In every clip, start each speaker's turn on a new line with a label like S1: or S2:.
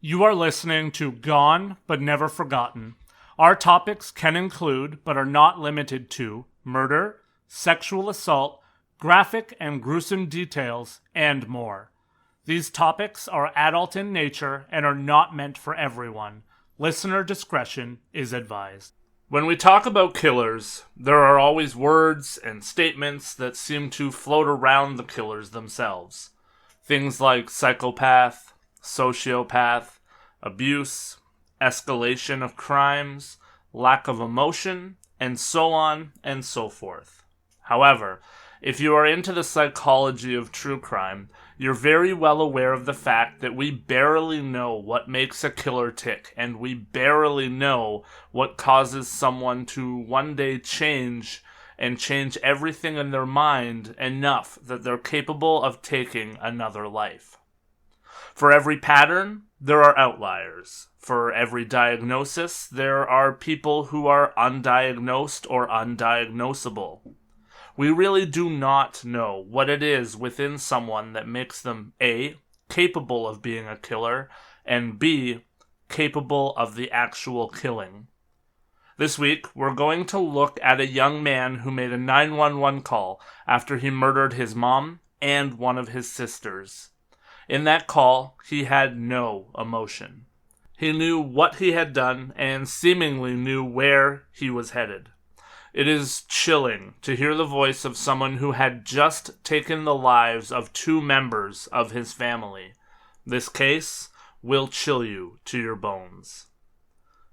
S1: You are listening to Gone But Never Forgotten. Our topics can include, but are not limited to, murder, sexual assault, graphic and gruesome details, and more. These topics are adult in nature and are not meant for everyone. Listener discretion is advised. When we talk about killers, there are always words and statements that seem to float around the killers themselves. Things like psychopath, sociopath, abuse, escalation of crimes, lack of emotion, and so on and so forth. However, if you are into the psychology of true crime, you're very well aware of the fact that we barely know what makes a killer tick, and we barely know what causes someone to one day change everything in their mind enough that they're capable of taking another life. For every pattern, there are outliers. For every diagnosis, there are people who are undiagnosed or undiagnosable. We really do not know what it is within someone that makes them A, capable of being a killer, and B, capable of the actual killing. This week, we're going to look at a young man who made a 911 call after he murdered his mom and one of his sisters. In that call, he had no emotion. He knew what he had done and seemingly knew where he was headed. It is chilling to hear the voice of someone who had just taken the lives of two members of his family. This case will chill you to your bones.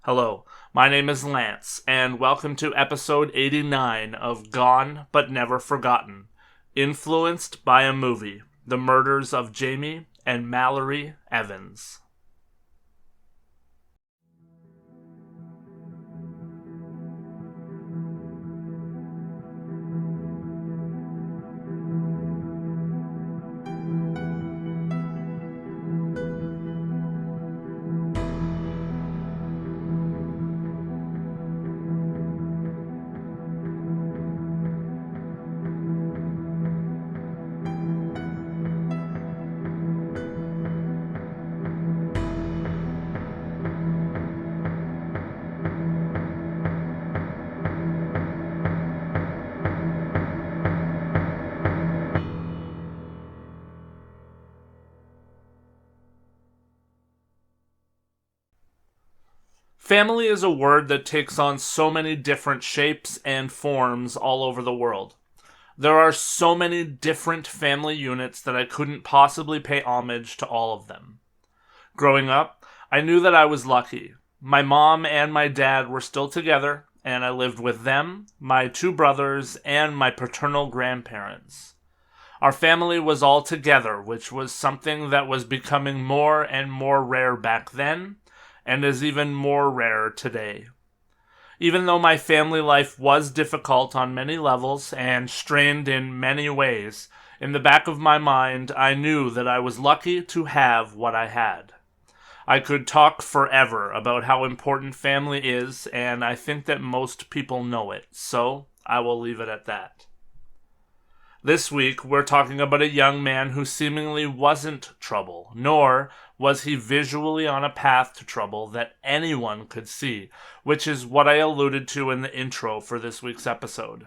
S1: Hello, my name is Lance, and welcome to episode 89 of Gone But Never Forgotten, influenced by a movie, The Murders of Jami and Mallory Evans. Family is a word that takes on so many different shapes and forms all over the world. There are so many different family units that I couldn't possibly pay homage to all of them. Growing up, I knew that I was lucky. My mom and my dad were still together, and I lived with them, my two brothers, and my paternal grandparents. Our family was all together, which was something that was becoming more and more rare back then, and is even more rare today. Even though my family life was difficult on many levels and strained in many ways, in the back of my mind I knew that I was lucky to have what I had. I could talk forever about how important family is, and I think that most people know it, so I will leave it at that. This week, we're talking about a young man who seemingly wasn't trouble, nor was he visually on a path to trouble that anyone could see, which is what I alluded to in the intro for this week's episode.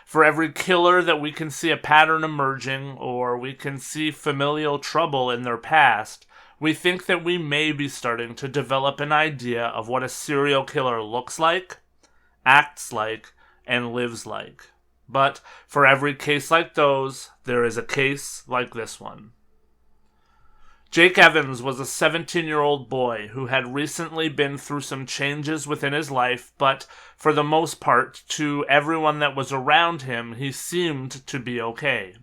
S1: For every killer that we can see a pattern emerging, or we can see familial trouble in their past, we think that we may be starting to develop an idea of what a serial killer looks like, acts like, and lives like. But for every case like those, there is a case like this one. Jake Evans was a 17-year-old boy who had recently been through some changes within his life, but for the most part, to everyone that was around him, he seemed to be okay.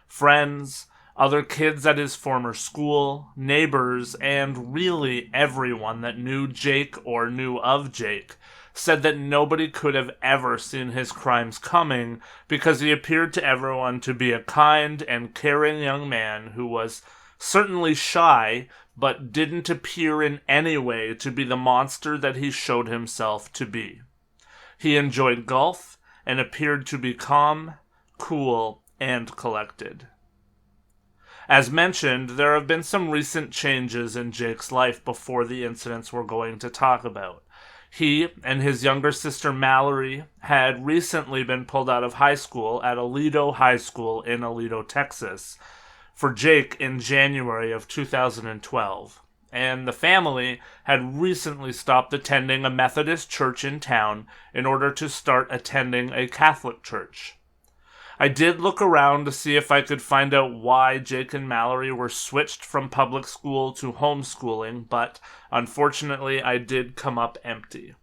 S1: Friends, other kids at his former school, neighbors, and really everyone that knew Jake or knew of Jake said that nobody could have ever seen his crimes coming because he appeared to everyone to be a kind and caring young man who was certainly shy, but didn't appear in any way to be the monster that he showed himself to be. He enjoyed golf and appeared to be calm, cool, and collected. As mentioned, there have been some recent changes in Jake's life before the incidents we're going to talk about. He and his younger sister Mallory had recently been pulled out of high school at Aledo High School in Aledo, Texas, for Jake in January of 2012. And the family had recently stopped attending a Methodist church in town in order to start attending a Catholic church. I did look around to see if I could find out why Jake and Mallory were switched from public school to homeschooling, but unfortunately I did come up empty.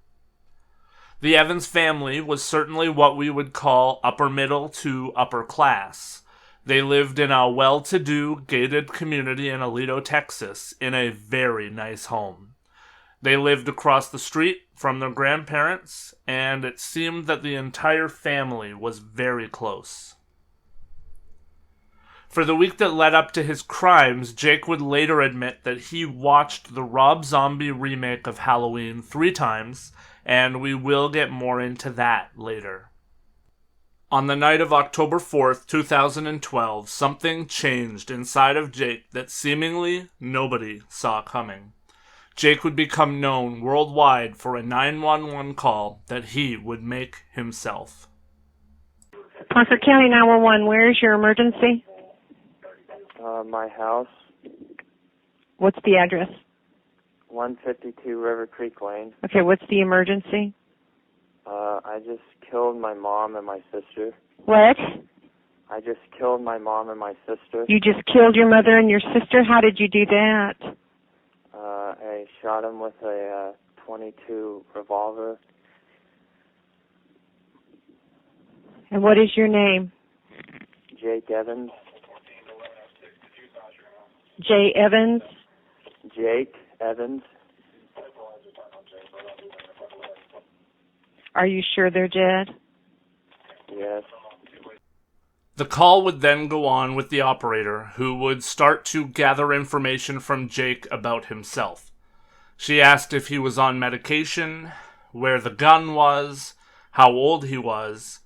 S1: The Evans family was certainly what we would call upper middle to upper class. They lived in a well-to-do, gated community in Aledo, Texas, in a very nice home. They lived across the street from their grandparents, and it seemed that the entire family was very close. For the week that led up to his crimes, Jake would later admit that he watched the Rob Zombie remake of Halloween 3 times, and we will get more into that later. On the night of October 4th, 2012, something changed inside of Jake that seemingly nobody saw coming. Jake would become known worldwide for a 911 call that he would make himself.
S2: Concord County 911, where is your emergency?
S3: My house.
S2: What's the address?
S3: 152 River Creek Lane.
S2: Okay, what's the emergency?
S3: I just killed my mom and my sister.
S2: What?
S3: I just killed my mom and my sister.
S2: You just killed your mother and your sister? How did you do that?
S3: I shot him with a .22 revolver.
S2: And what is your name?
S3: Jake Evans.
S2: J. Evans?
S3: Jake Evans.
S2: Are you sure they're dead?
S3: Yes.
S1: The call would then go on with the operator, who would start to gather information from Jake about himself. She asked if he was on medication, where the gun was, how old he was,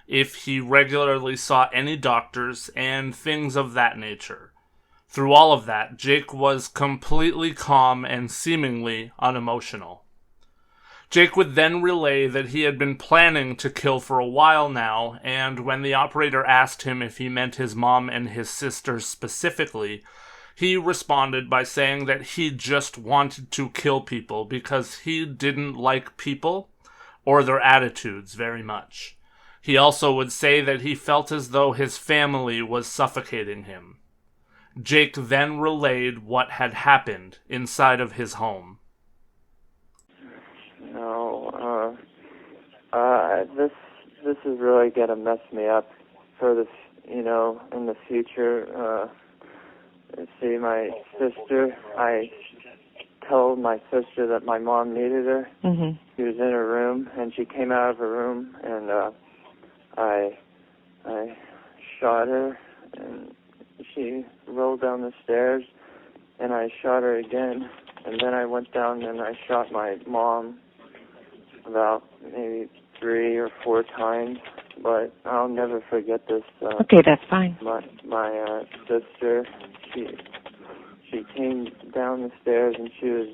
S1: if he regularly saw any doctors, and things of that nature. Through all of that, Jake was completely calm and seemingly unemotional. Jake would then relay that he had been planning to kill for a while now, and when the operator asked him if he meant his mom and his sisters specifically, he responded by saying that he just wanted to kill people because he didn't like people or their attitudes very much. He also would say that he felt as though his family was suffocating him. Jake then relayed what had happened inside of his home.
S3: No, this is really gonna mess me up for this, in the future. See, my sister, I told my sister that my mom needed her.
S2: Mm-hmm.
S3: She was in her room, and she came out of her room, and I shot her, and she rolled down the stairs, and I shot her again, and then I went down and I shot my mom about maybe 3 or 4 times, but I'll never forget this.
S2: Okay, that's fine.
S3: My sister, she came down the stairs and she was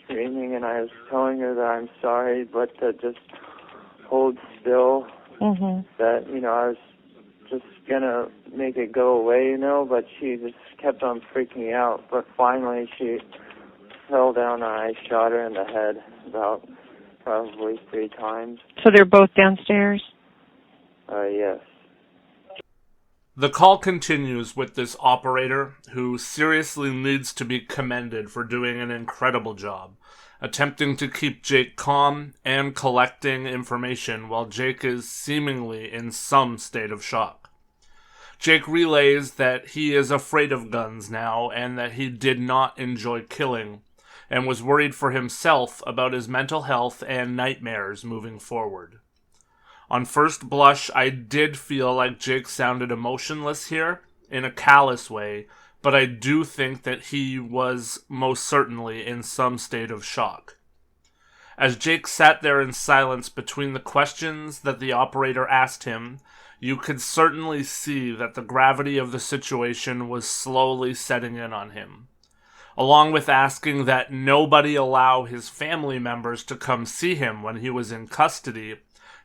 S3: screaming, and I was telling her that I'm sorry, but to just hold still.
S2: Mm-hmm.
S3: That I was just gonna make it go away, but she just kept on freaking out. But finally, she fell down and I shot her in the head about probably 3 times.
S2: So they're both downstairs?
S3: Yes.
S1: The call continues with this operator, who seriously needs to be commended for doing an incredible job, attempting to keep Jake calm and collecting information while Jake is seemingly in some state of shock. Jake relays that he is afraid of guns now and that he did not enjoy killing, and was worried for himself about his mental health and nightmares moving forward. On first blush, I did feel like Jake sounded emotionless here, in a callous way, but I do think that he was most certainly in some state of shock. As Jake sat there in silence between the questions that the operator asked him, you could certainly see that the gravity of the situation was slowly setting in on him. Along with asking that nobody allow his family members to come see him when he was in custody,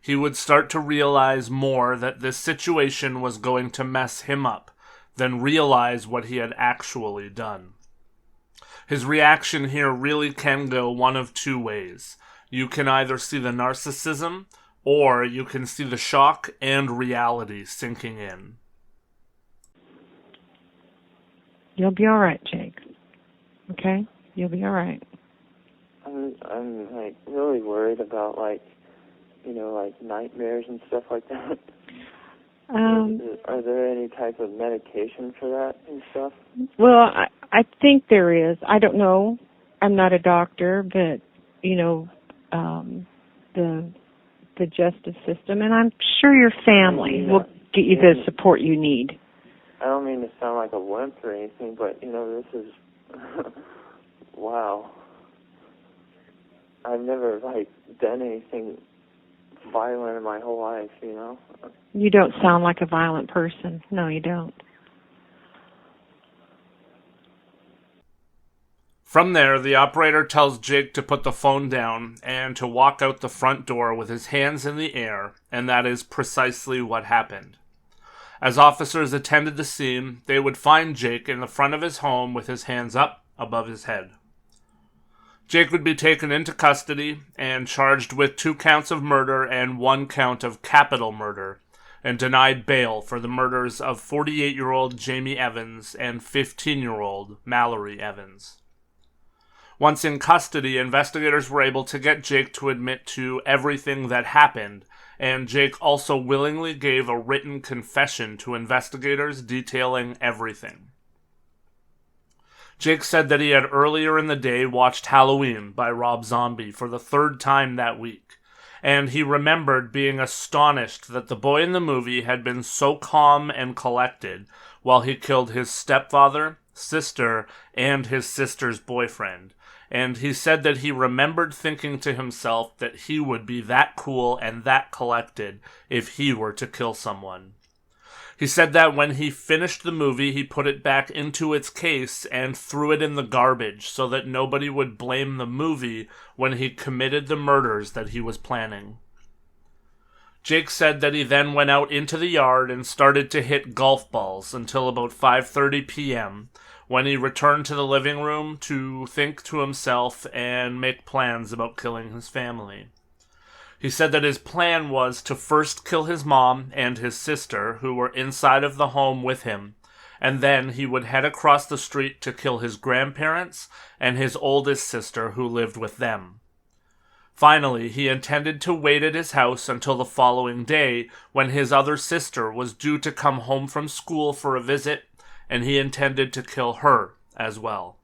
S1: he would start to realize more that this situation was going to mess him up than realize what he had actually done. His reaction here really can go one of two ways. You can either see the narcissism, or you can see the shock and reality sinking in.
S2: You'll be all right, Jake. Okay? You'll be all right.
S3: I'm like really worried about like nightmares and stuff like that. Are there any type of medication for that and stuff?
S2: Well, I think there is. I don't know. I'm not a doctor, but the justice system, and I'm sure your family will get you the support you need.
S3: I don't mean to sound like a wimp or anything, but this is wow. I've never done anything violent in my whole life,
S2: You don't sound like a violent person. No, you don't.
S1: From there, the operator tells Jake to put the phone down and to walk out the front door with his hands in the air, and that is precisely what happened. As officers attended the scene, they would find Jake in the front of his home with his hands up above his head. Jake would be taken into custody and charged with 2 counts of murder and 1 count of capital murder, and denied bail for the murders of 48-year-old Jami Evans and 15-year-old Mallory Evans. Once in custody, investigators were able to get Jake to admit to everything that happened, and Jake also willingly gave a written confession to investigators detailing everything. Jake said that he had earlier in the day watched Halloween by Rob Zombie for the 3rd time that week, and he remembered being astonished that the boy in the movie had been so calm and collected while he killed his stepfather, sister, and his sister's boyfriend. And he said that he remembered thinking to himself that he would be that cool and that collected if he were to kill someone. He said that when he finished the movie, he put it back into its case and threw it in the garbage so that nobody would blame the movie when he committed the murders that he was planning. Jake said that he then went out into the yard and started to hit golf balls until about 5:30 p.m., when he returned to the living room to think to himself and make plans about killing his family. He said that his plan was to first kill his mom and his sister, who were inside of the home with him, and then he would head across the street to kill his grandparents and his oldest sister, who lived with them. Finally, he intended to wait at his house until the following day, when his other sister was due to come home from school for a visit, and he intended to kill her as well.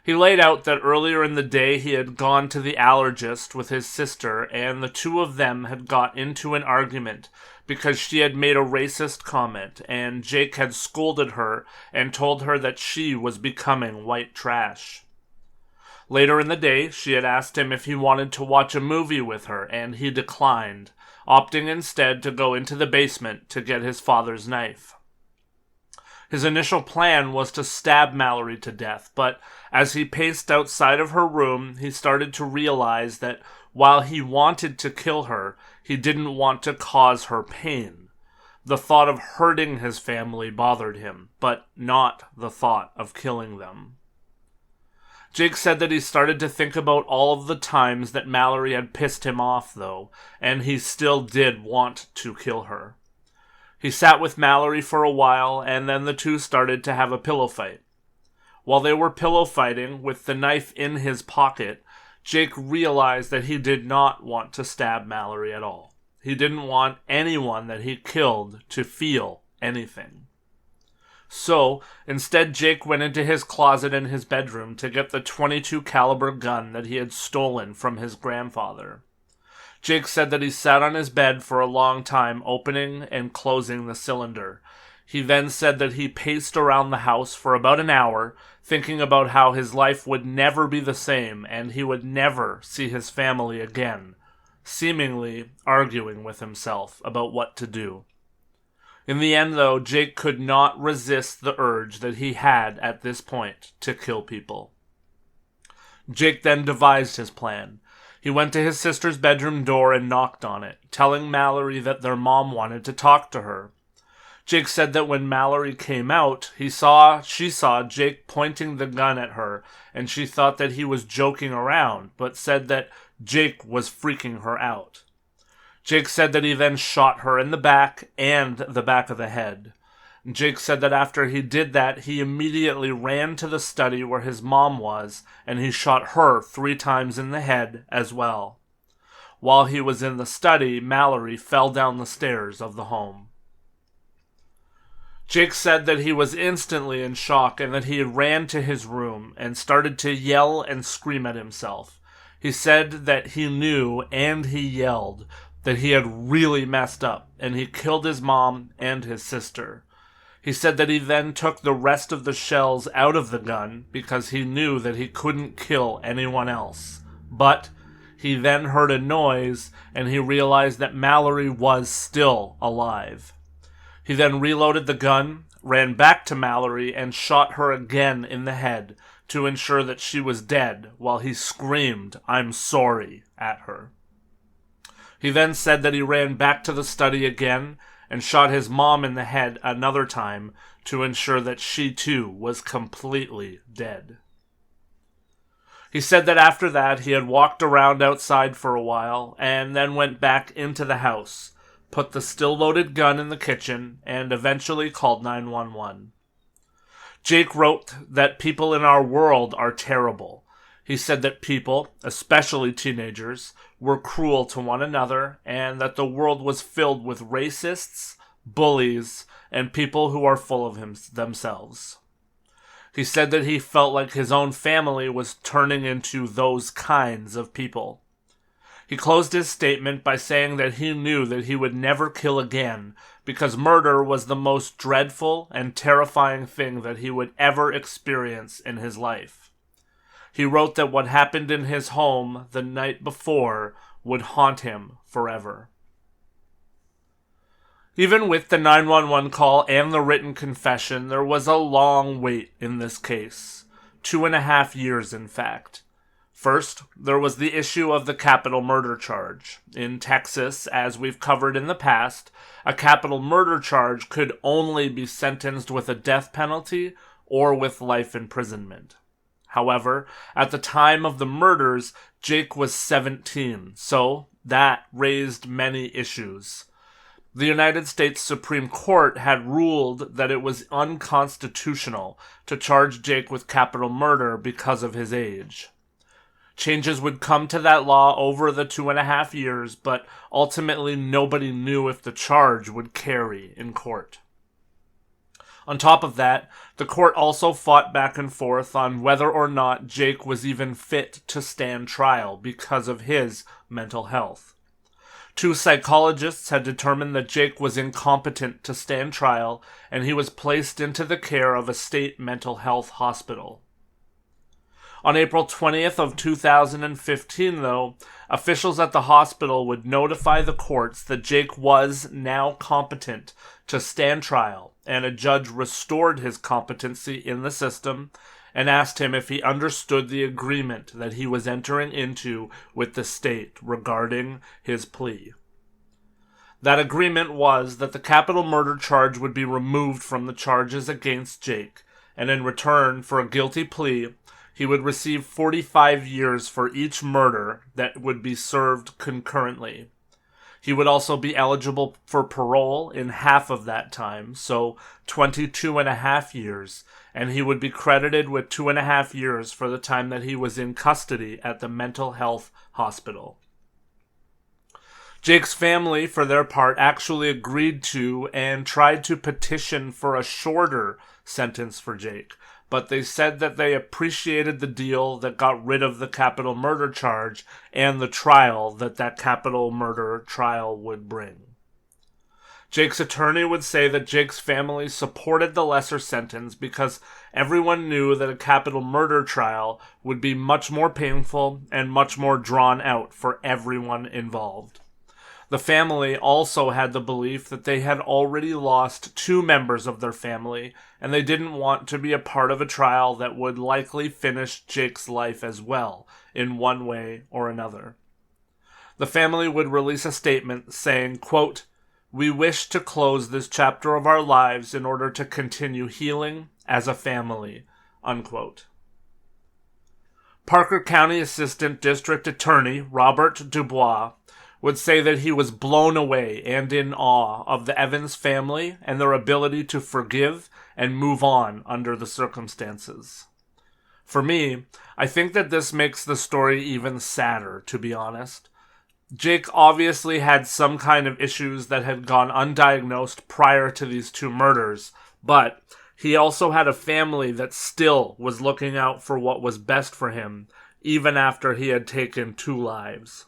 S1: He laid out that earlier in the day he had gone to the allergist with his sister, and the two of them had got into an argument because she had made a racist comment, and Jake had scolded her and told her that she was becoming white trash. Later in the day, she had asked him if he wanted to watch a movie with her, and he declined, opting instead to go into the basement to get his father's knife. His initial plan was to stab Mallory to death, but as he paced outside of her room, he started to realize that while he wanted to kill her, he didn't want to cause her pain. The thought of hurting his family bothered him, but not the thought of killing them. Jake said that he started to think about all of the times that Mallory had pissed him off, though, and he still did want to kill her. He sat with Mallory for a while, and then the two started to have a pillow fight. While they were pillow fighting, with the knife in his pocket, Jake realized that he did not want to stab Mallory at all. He didn't want anyone that he killed to feel anything. So, instead, Jake went into his closet in his bedroom to get the .22 caliber gun that he had stolen from his grandfather. Jake said that he sat on his bed for a long time, opening and closing the cylinder. He then said that he paced around the house for about an hour, thinking about how his life would never be the same and he would never see his family again, seemingly arguing with himself about what to do. In the end, though, Jake could not resist the urge that he had at this point to kill people. Jake then devised his plan. He went to his sister's bedroom door and knocked on it, telling Mallory that their mom wanted to talk to her. Jake said that when Mallory came out, she saw Jake pointing the gun at her, and she thought that he was joking around, but said that Jake was freaking her out. Jake said that he then shot her in the back and the back of the head. Jake said that after he did that, he immediately ran to the study where his mom was, and he shot her 3 times in the head as well. While he was in the study, Mallory fell down the stairs of the home. Jake said that he was instantly in shock and that he ran to his room and started to yell and scream at himself. He said that he knew, and he yelled, that he had really messed up and he killed his mom and his sister. He said that he then took the rest of the shells out of the gun because he knew that he couldn't kill anyone else. But he then heard a noise and he realized that Mallory was still alive. He then reloaded the gun, ran back to Mallory, and shot her again in the head to ensure that she was dead while he screamed, "I'm sorry," at her. He then said that he ran back to the study again and shot his mom in the head another time to ensure that she too was completely dead. He said that after that he had walked around outside for a while and then went back into the house, put the still-loaded gun in the kitchen, and eventually called 911. Jake wrote that people in our world are terrible. He said that people, especially teenagers, were cruel to one another, and that the world was filled with racists, bullies, and people who are full of themselves. He said that he felt like his own family was turning into those kinds of people. He closed his statement by saying that he knew that he would never kill again because murder was the most dreadful and terrifying thing that he would ever experience in his life. He wrote that what happened in his home the night before would haunt him forever. Even with the 911 call and the written confession, there was a long wait in this case. 2.5 years, in fact. First, there was the issue of the capital murder charge. In Texas, as we've covered in the past, a capital murder charge could only be sentenced with a death penalty or with life imprisonment. However, at the time of the murders, Jake was 17, so that raised many issues. The United States Supreme Court had ruled that it was unconstitutional to charge Jake with capital murder because of his age. Changes would come to that law over the 2.5 years, but ultimately nobody knew if the charge would carry in court. On top of that, the court also fought back and forth on whether or not Jake was even fit to stand trial because of his mental health. 2 psychologists had determined that Jake was incompetent to stand trial, and he was placed into the care of a state mental health hospital. On April 20th of 2015, though, officials at the hospital would notify the courts that Jake was now competent to stand trial, and a judge restored his competency in the system and asked him if he understood the agreement that he was entering into with the state regarding his plea. That agreement was that the capital murder charge would be removed from the charges against Jake, and in return for a guilty plea, he would receive 45 years for each murder that would be served concurrently. He would also be eligible for parole in half of that time, so 22.5 years, and he would be credited with 2.5 years for the time that he was in custody at the mental health hospital. Jake's family, for their part, actually agreed to and tried to petition for a shorter sentence for Jake, but they said that they appreciated the deal that got rid of the capital murder charge and the trial that capital murder trial would bring. Jake's attorney would say that Jake's family supported the lesser sentence because everyone knew that a capital murder trial would be much more painful and much more drawn out for everyone involved. The family also had the belief that they had already lost 2 members of their family, and they didn't want to be a part of a trial that would likely finish Jake's life as well, in one way or another. The family would release a statement saying, quote, "We wish to close this chapter of our lives in order to continue healing as a family," unquote. Parker County Assistant District Attorney Robert Dubois would say that he was blown away and in awe of the Evans family and their ability to forgive and move on under the circumstances. For me, I think that this makes the story even sadder, to be honest. Jake obviously had some kind of issues that had gone undiagnosed prior to these 2 murders, but he also had a family that still was looking out for what was best for him, even after he had taken 2 lives.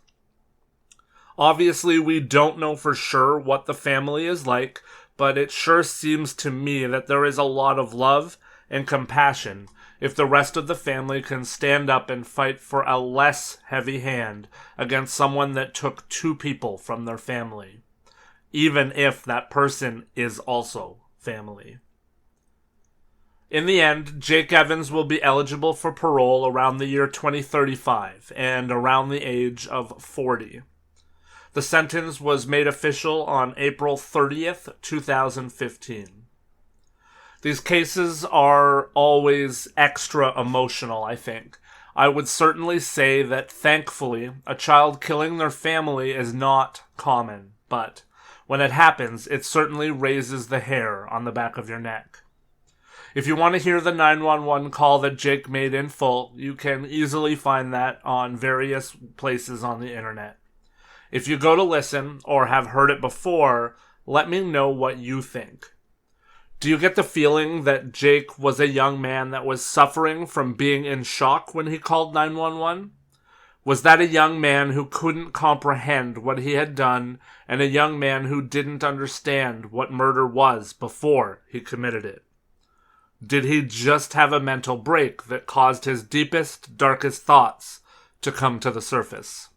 S1: Obviously, we don't know for sure what the family is like, but it sure seems to me that there is a lot of love and compassion if the rest of the family can stand up and fight for a less heavy hand against someone that took 2 people from their family, even if that person is also family. In the end, Jake Evans will be eligible for parole around the year 2035 and around the age of 40. The sentence was made official on April 30th, 2015. These cases are always extra emotional, I think. I would certainly say that, thankfully, a child killing their family is not common, but when it happens, it certainly raises the hair on the back of your neck. If you want to hear the 911 call that Jake made in full, you can easily find that on various places on the internet. If you go to listen or have heard it before, let me know what you think. Do you get the feeling that Jake was a young man that was suffering from being in shock when he called 911? Was that a young man who couldn't comprehend what he had done and a young man who didn't understand what murder was before he committed it? Did he just have a mental break that caused his deepest, darkest thoughts to come to the surface?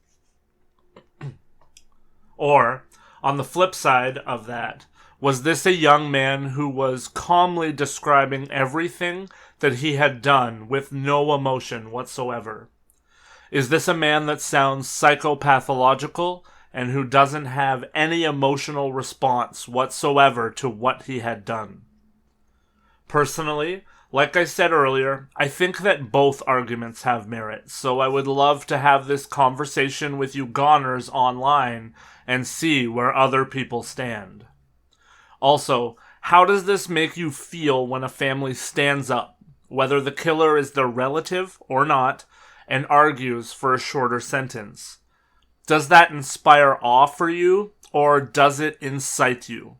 S1: Or, on the flip side of that, was this a young man who was calmly describing everything that he had done with no emotion whatsoever? Is this a man that sounds psychopathological and who doesn't have any emotional response whatsoever to what he had done? Personally, like I said earlier, I think that both arguments have merit, so I would love to have this conversation with you goners online and see where other people stand. Also, how does this make you feel when a family stands up, whether the killer is their relative or not, and argues for a shorter sentence? Does that inspire awe for you, or does it incite you?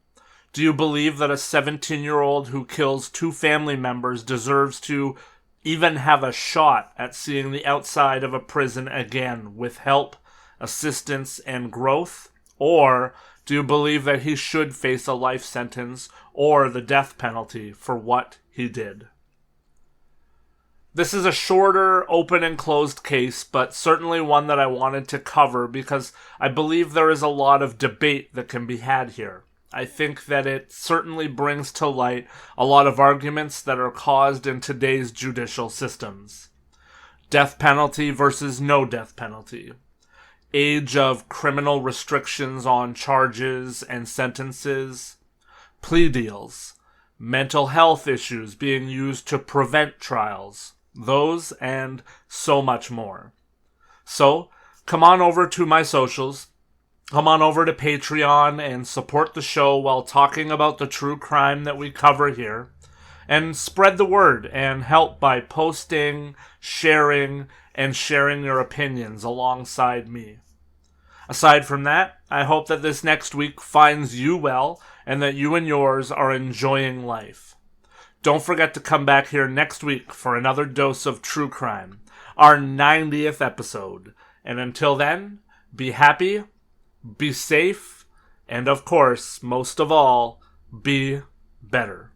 S1: Do you believe that a 17-year-old who kills 2 family members deserves to even have a shot at seeing the outside of a prison again with help, assistance, and growth? Or do you believe that he should face a life sentence or the death penalty for what he did? This is a shorter, open and closed case, but certainly one that I wanted to cover because I believe there is a lot of debate that can be had here. I think that it certainly brings to light a lot of arguments that are caused in today's judicial systems. Death penalty versus no death penalty. Age of criminal restrictions on charges and sentences. Plea deals. Mental health issues being used to prevent trials. Those and so much more. So, come on over to my socials. Come on over to Patreon and support the show while talking about the true crime that we cover here. And spread the word and help by posting, sharing, and sharing your opinions alongside me. Aside from that, I hope that this next week finds you well and that you and yours are enjoying life. Don't forget to come back here next week for another dose of true crime, our 90th episode. And until then, be happy, be safe, And of course, most of all, be better.